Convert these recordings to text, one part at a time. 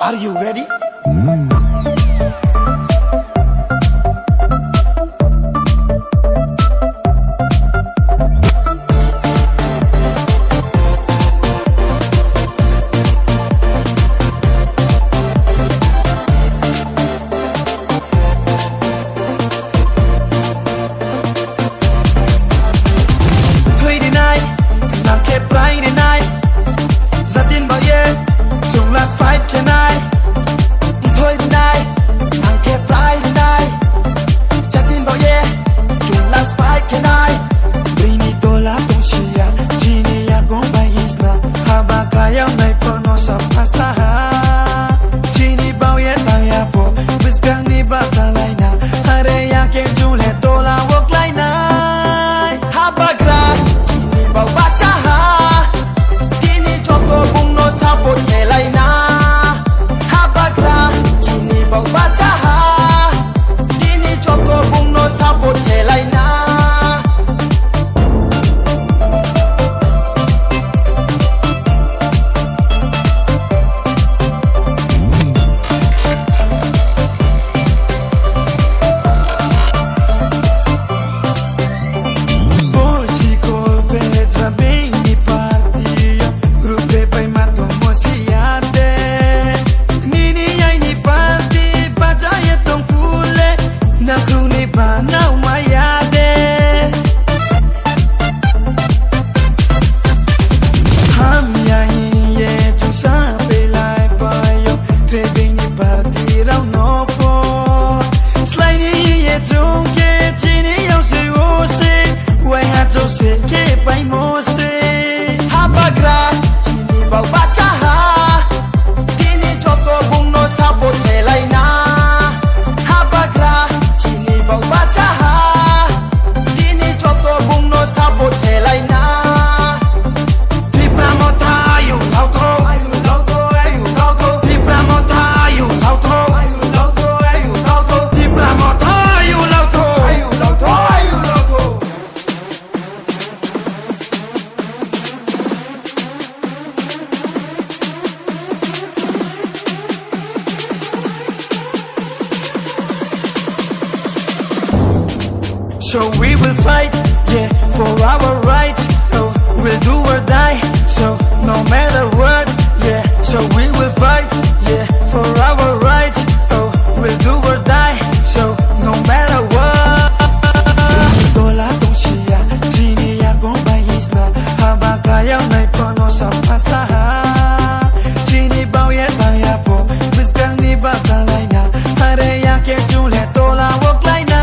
Are you ready? So we will fight, yeah, for our right. So we'll do or die. So no matter what, yeah. So we will fight, yeah, for our right. So we'll do or die. So no matter what. Tola toshia, jini ya gomba isna, habakaya mai pono sa pasaha. Jini bao ye taya po, mister ni batalai na, hare ya ke jule tola wok lai na.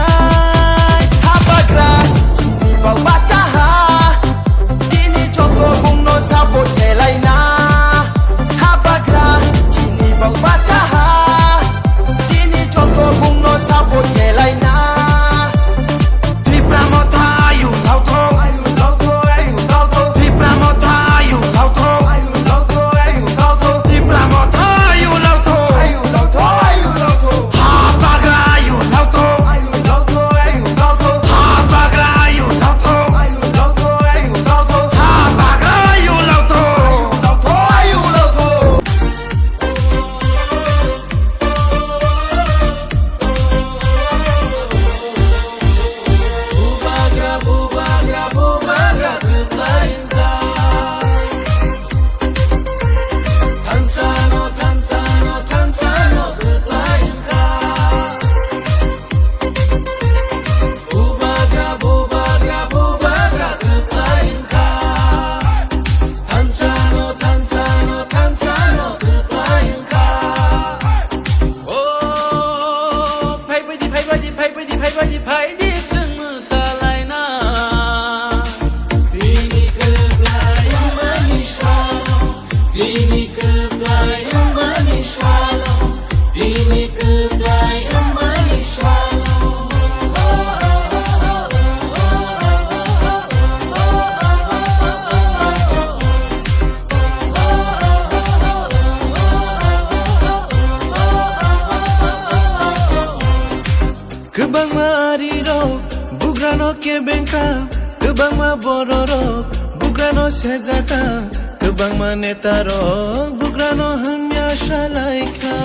Bugrano ke bengka, kebang ma bororo, bugrano sezata, kebang ma netaro, bugrano hanya Shalaika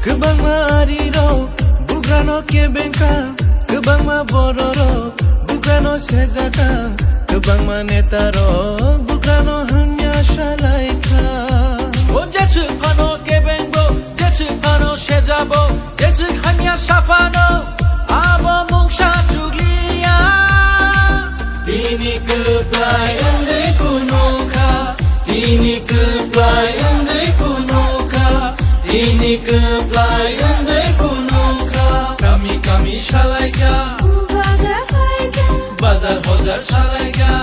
Kebang mariro Bukrano kebenka Kebang mabororo Bukrano sezaka Kebang manetaro Bukrano hanya Shalaika Oh jesu pano kebengo Jesu pano sezabo Jesu hanya safano Abo mungsha tuglia Dini keblai ende kunoka Dini keblai ende kunoka Dini keblai ende kunoka Kami shalaika Bazar hozar shalaika